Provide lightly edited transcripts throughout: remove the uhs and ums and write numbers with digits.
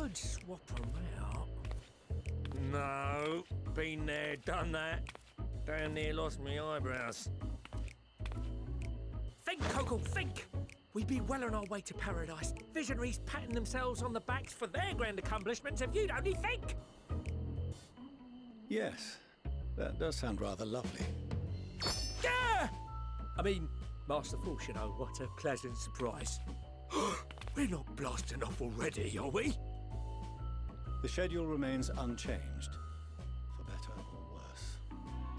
could swap them out. No, been there, done that. Damn near lost me eyebrows. Think, Coco, think! We'd be well on our way to paradise. Visionaries patting themselves on the backs for their grand accomplishments if you'd only think! Yes, that does sound rather lovely. Yeah! I mean, Master Force, you know, what a pleasant surprise. We're not blasting off already, are we? The schedule remains unchanged, for better or worse.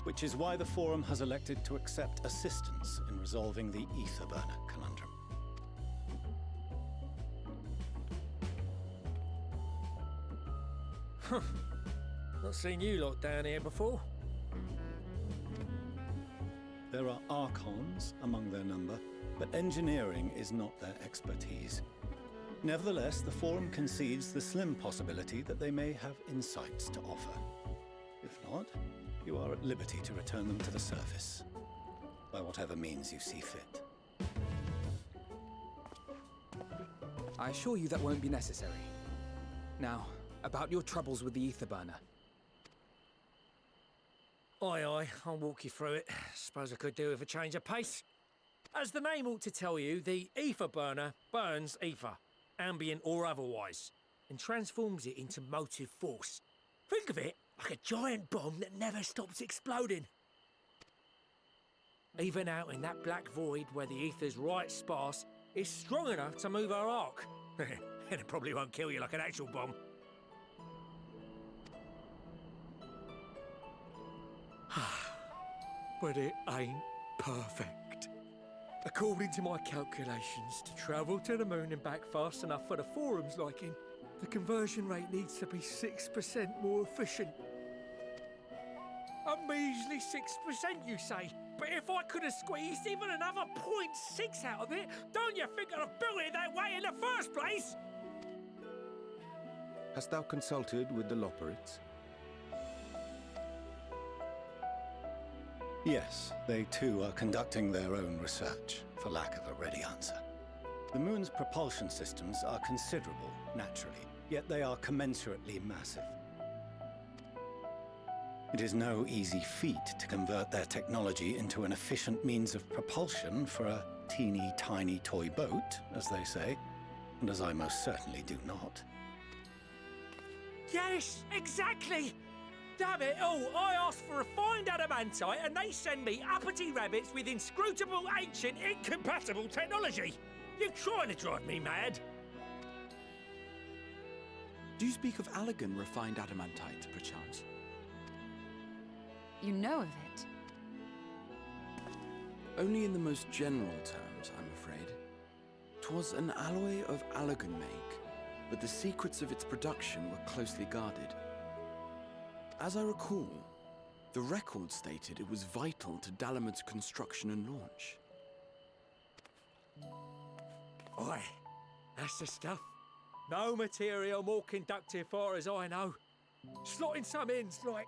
Which is why the Forum has elected to accept assistance in resolving the ether burner conundrum. Not seen you lot down here before. There are Archons among their number, but engineering is not their expertise. Nevertheless, the Forum concedes the slim possibility that they may have insights to offer. If not, you are at liberty to return them to the surface, by whatever means you see fit. I assure you that won't be necessary. Now, about your troubles with the ether burner. Aye, aye, I'll walk you through it. Suppose I could do with a change of pace. As the name ought to tell you, the ether burner burns ether, ambient or otherwise, and transforms it into motive force. Think of it like a giant bomb that never stops exploding. Even out in that black void where the ether's right sparse, it's strong enough to move our arc. And it probably won't kill you like an actual bomb. But it ain't perfect. According to my calculations, to travel to the moon and back fast enough for the Forum's liking, the conversion rate needs to be 6% more efficient. A measly 6%, you say? But if I could have squeezed even another 0.6 out of it, don't you think I'd have built it that way in the first place? Hast thou consulted with the Loperites? Yes, they too are conducting their own research, for lack of a ready answer. The moon's propulsion systems are considerable, naturally, yet they are commensurately massive. It is no easy feat to convert their technology into an efficient means of propulsion for a teeny tiny toy boat, as they say, and as I most certainly do not. Yes, exactly! Damn it all, I asked for refined adamantite and they send me uppity rabbits with inscrutable, ancient, incompatible technology! You're trying to drive me mad! Do you speak of Allegan refined adamantite, perchance? You know of it? Only in the most general terms, I'm afraid. 'Twas an alloy of Allegan make, but the secrets of its production were closely guarded. As I recall, the record stated it was vital to Dalamud's construction and launch. Oi, that's the stuff. No material more conductive far as I know. Slotting some ins like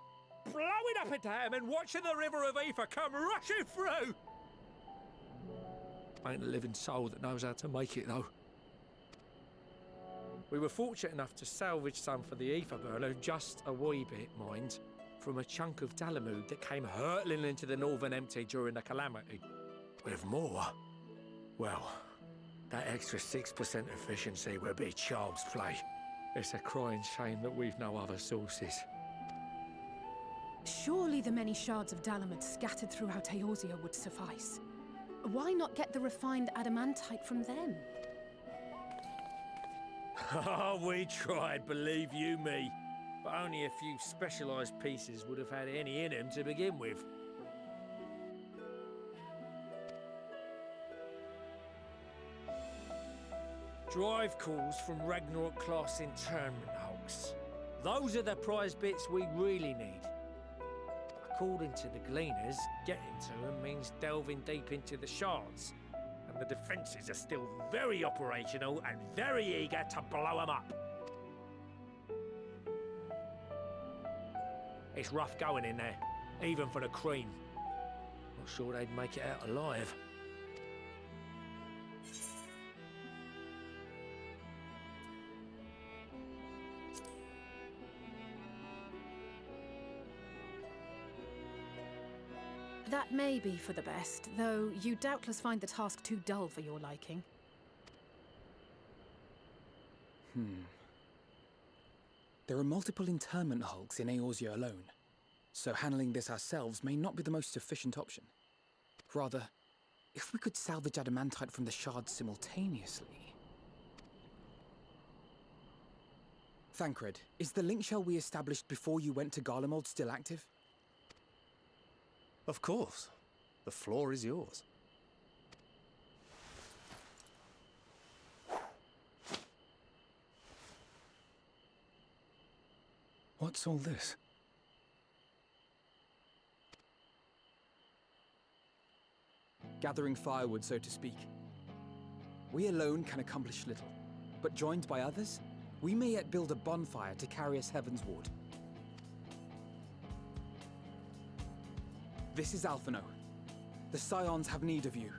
blowing up a dam and watching the river of ether come rushing through. Ain't a living soul that knows how to make it though. We were fortunate enough to salvage some for the ether burner, just a wee bit, mind, from a chunk of Dalamud that came hurtling into the Northern Empty during the calamity. With more, well, that extra 6% efficiency would be child's play. It's a crying shame that we've no other sources. Surely the many shards of Dalamud scattered throughout Eorzea would suffice. Why not get the refined adamantite from them? Oh, we tried, believe you me. But only a few specialised pieces would have had any in them to begin with. Drive calls from Ragnarok-class internment hulks. Those are the prize bits we really need. According to the Gleaners, getting to them means delving deep into the shards. And the defences are still very operational and very eager to blow them up. It's rough going in there, even for the cream. Not sure they'd make it out alive. That may be for the best, though you doubtless find the task too dull for your liking. There are multiple internment hulks in Eorzea alone, so handling this ourselves may not be the most efficient option. Rather, if we could salvage adamantite from the shards simultaneously... Thancred, is the link shell we established before you went to Garlemald still active? Of course. The floor is yours. What's all this? Gathering firewood, so to speak. We alone can accomplish little, but joined by others, we may yet build a bonfire to carry us heavensward. This is Alphino. The Scions have need of you.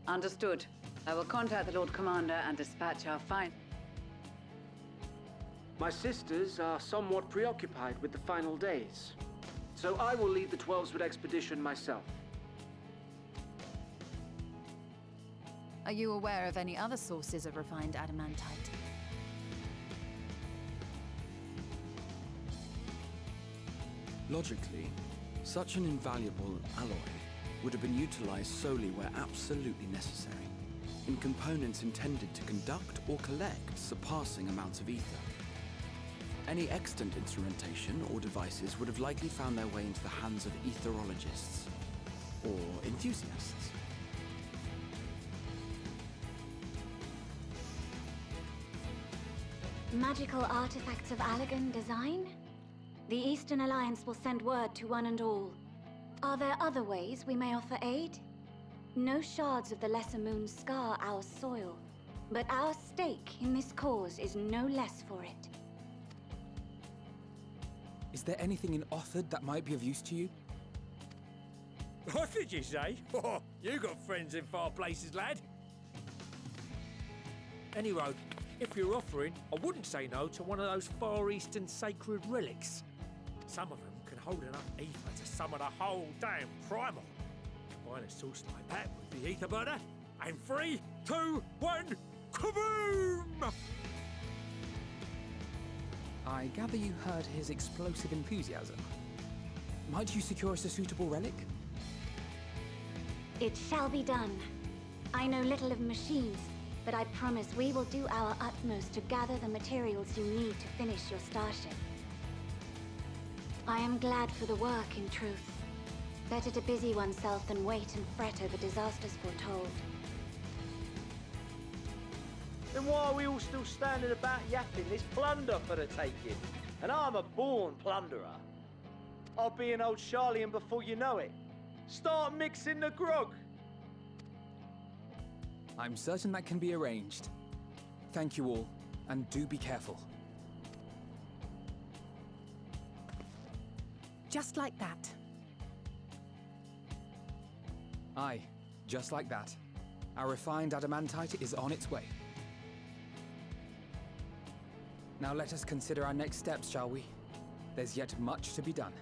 Understood. I will contact the Lord Commander and dispatch our fine. My sisters are somewhat preoccupied with the final days, so I will lead the 12-Wood expedition myself. Are you aware of any other sources of refined adamantite? Logically, such an invaluable alloy would have been utilized solely where absolutely necessary, in components intended to conduct or collect surpassing amounts of ether. Any extant instrumentation or devices would have likely found their way into the hands of etherologists or enthusiasts. Magical artifacts of Allagan design? The Eastern Alliance will send word to one and all. Are there other ways we may offer aid? No shards of the Lesser Moon scar our soil, but our stake in this cause is no less for it. Is there anything in Othard that might be of use to you? What did you say? Oh, you got friends in far places, lad. Anyway, if you're offering, I wouldn't say no to one of those Far Eastern sacred relics. Some of them can hold enough ether to summon a whole damn primal. Combine a source like that with the ether burner, and 3, 2, 1, kaboom! I gather you heard his explosive enthusiasm. Might you secure us a suitable relic? It shall be done. I know little of machines, but I promise we will do our utmost to gather the materials you need to finish your starship. I am glad for the work, in truth. Better to busy oneself than wait and fret over disasters foretold. Then why are we all still standing about yapping? There's plunder for the taking, and I'm a born plunderer. I'll be an old Charlian before you know it. Start mixing the grog. I'm certain that can be arranged. Thank you all, and do be careful. Just like that. Aye, just like that. Our refined adamantite is on its way. Now let us consider our next steps, shall we? There's yet much to be done.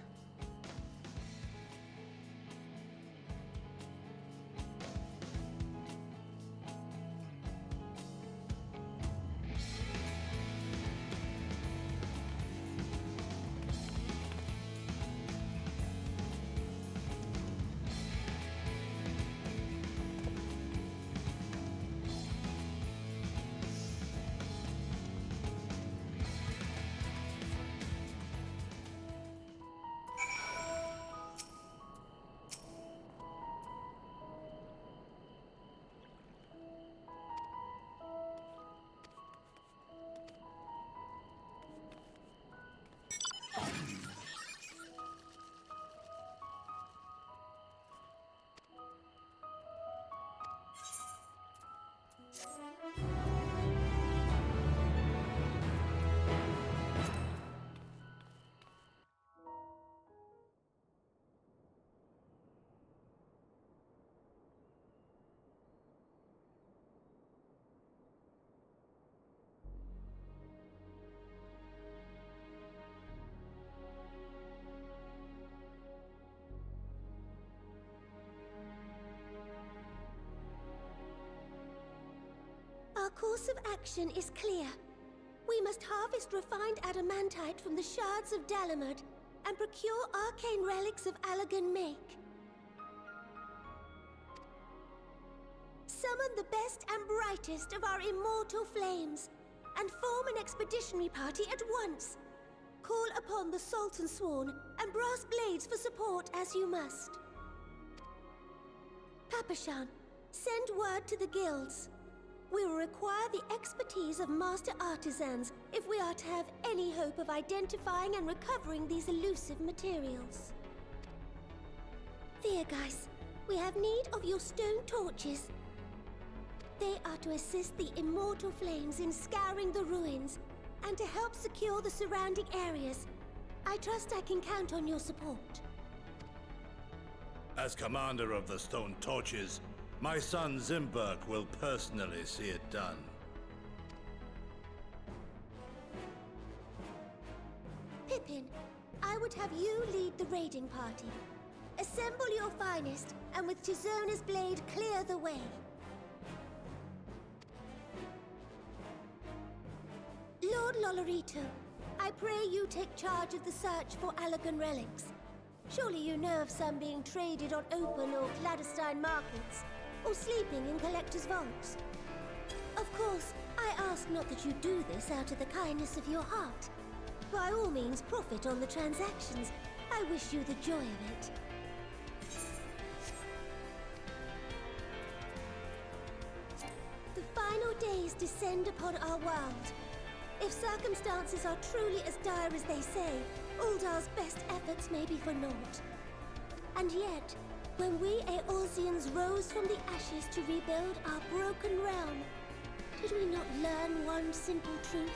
course of action is clear. We must harvest refined adamantite from the shards of Dalamud and procure arcane relics of Allagan make. Summon the best and brightest of our immortal flames and form an expeditionary party at once. Call upon the Salt and Sworn and Brass Blades for support as you must. Papashan, send word to the guilds. We will require the expertise of master artisans if we are to have any hope of identifying and recovering these elusive materials. Viergeist, we have need of your stone torches. They are to assist the immortal flames in scouring the ruins and to help secure the surrounding areas. I trust I can count on your support. As commander of the Stone Torches, my son Zimberk will personally see it done. Pippin, I would have you lead the raiding party. Assemble your finest, and with Tizona's blade, clear the way. Lord Lolorito, I pray you take charge of the search for Allagan relics. Surely you know of some being traded on open or clandestine markets, or sleeping in collectors' vaults. Of course, I ask not that you do this out of the kindness of your heart. By all means, profit on the transactions. I wish you the joy of it. The final days descend upon our world. If circumstances are truly as dire as they say, Uldar's best efforts may be for naught. And yet, when we Eorzeans rose from the ashes to rebuild our broken realm, did we not learn one simple truth?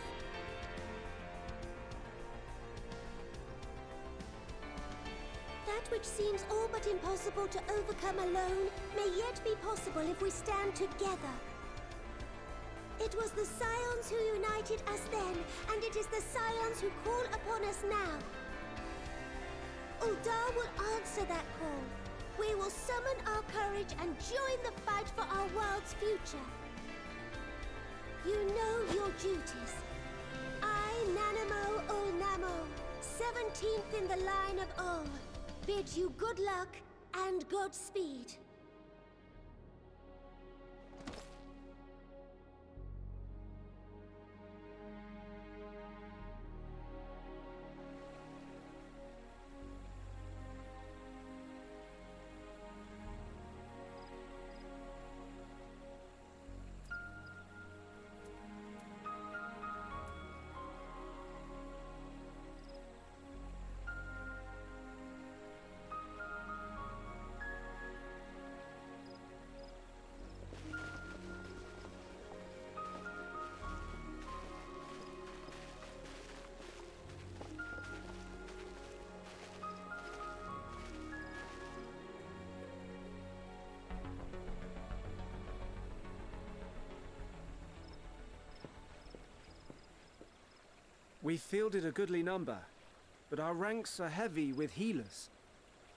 That which seems all but impossible to overcome alone may yet be possible if we stand together. It was the Scions who united us then, and it is the Scions who call upon us now. Uldar will answer that call. We will summon our courage and join the fight for our world's future. You know your duties. I, Nanamo Ulnamo, 17th in the line of Ul, bid you good luck and Godspeed. We fielded a goodly number, but our ranks are heavy with healers,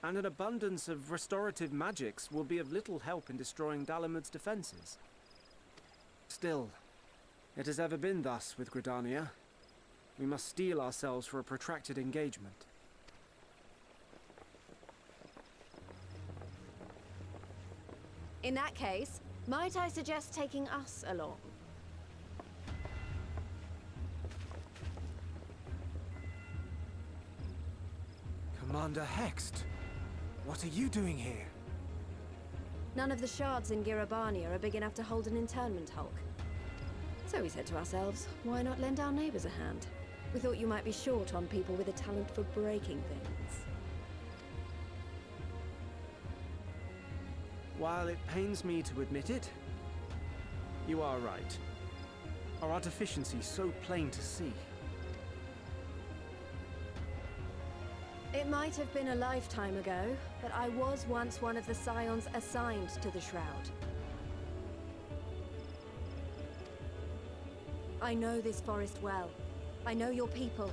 and an abundance of restorative magics will be of little help in destroying Dalamud's defenses. Still, it has ever been thus with Gridania. We must steel ourselves for a protracted engagement. In that case, might I suggest taking us along? Commander Hext, what are you doing here? None of the shards in Girabania are big enough to hold an internment hulk. So we said to ourselves, why not lend our neighbors a hand? We thought you might be short on people with a talent for breaking things. While it pains me to admit it, you are right. Our deficiency so plain to see. It might have been a lifetime ago, but I was once one of the Scions assigned to the Shroud. I know this forest well. I know your people.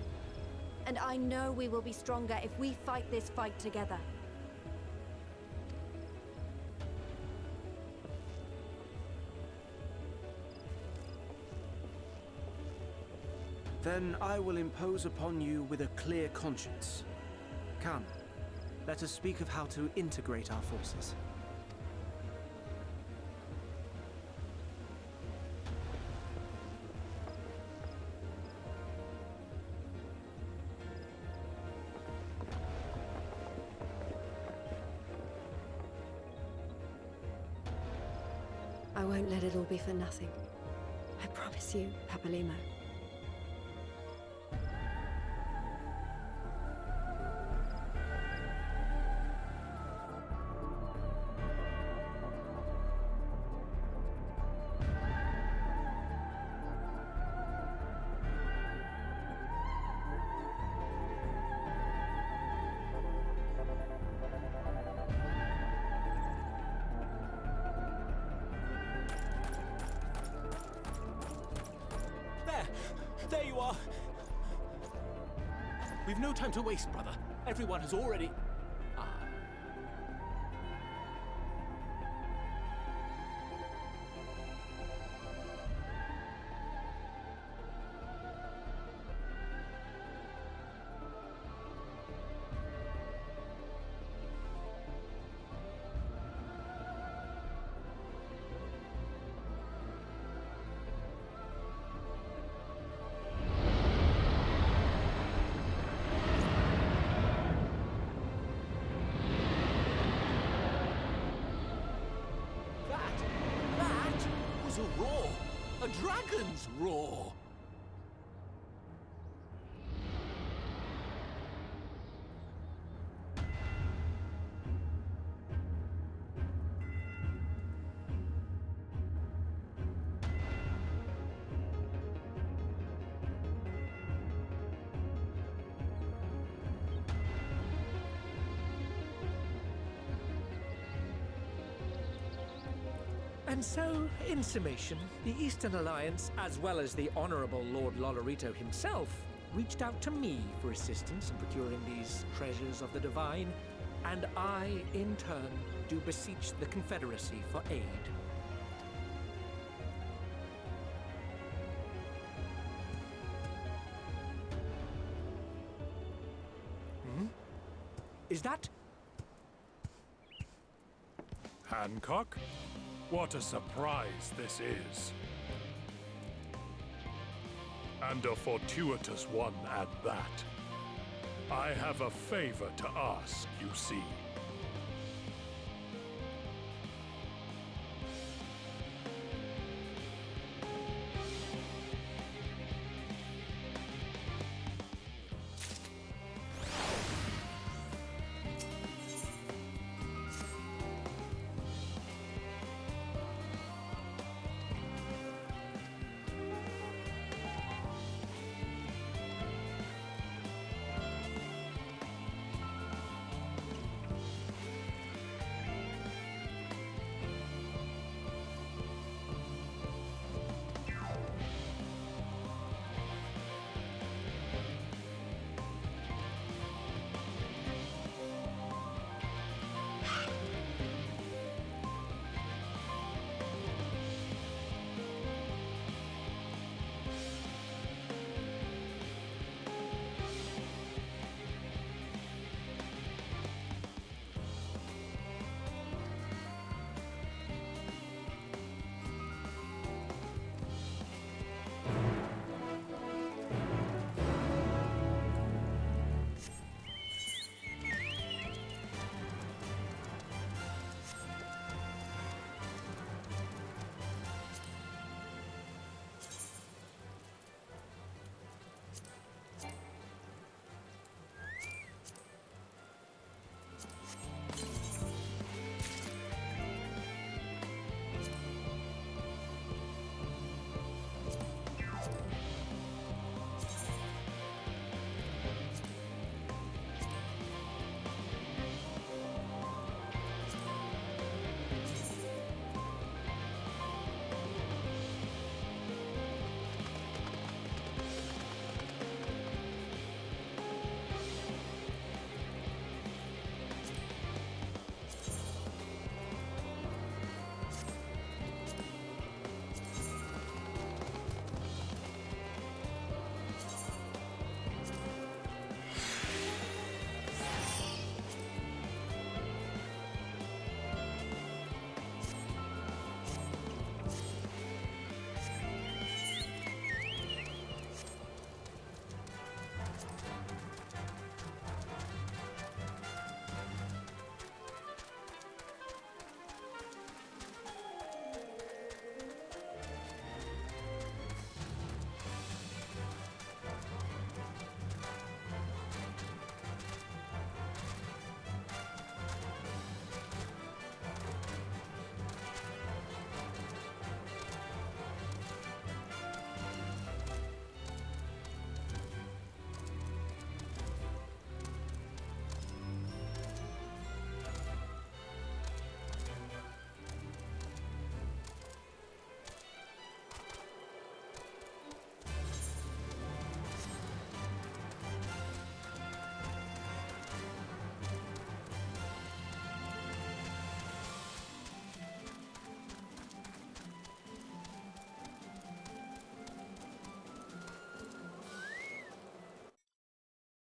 And I know we will be stronger if we fight this fight together. Then I will impose upon you with a clear conscience. Come, let us speak of how to integrate our forces. I won't let it all be for nothing. I promise you, Papalimo. There you are! We've no time to waste, brother. Everyone has already... That was a roar! A dragon's roar! And so, in summation, the Eastern Alliance, as well as the Honourable Lord Lolorito himself, reached out to me for assistance in procuring these treasures of the divine, and I, in turn, do beseech the Confederacy for aid. Is that... Hancock? What a surprise this is. And a fortuitous one at that. I have a favor to ask, you see.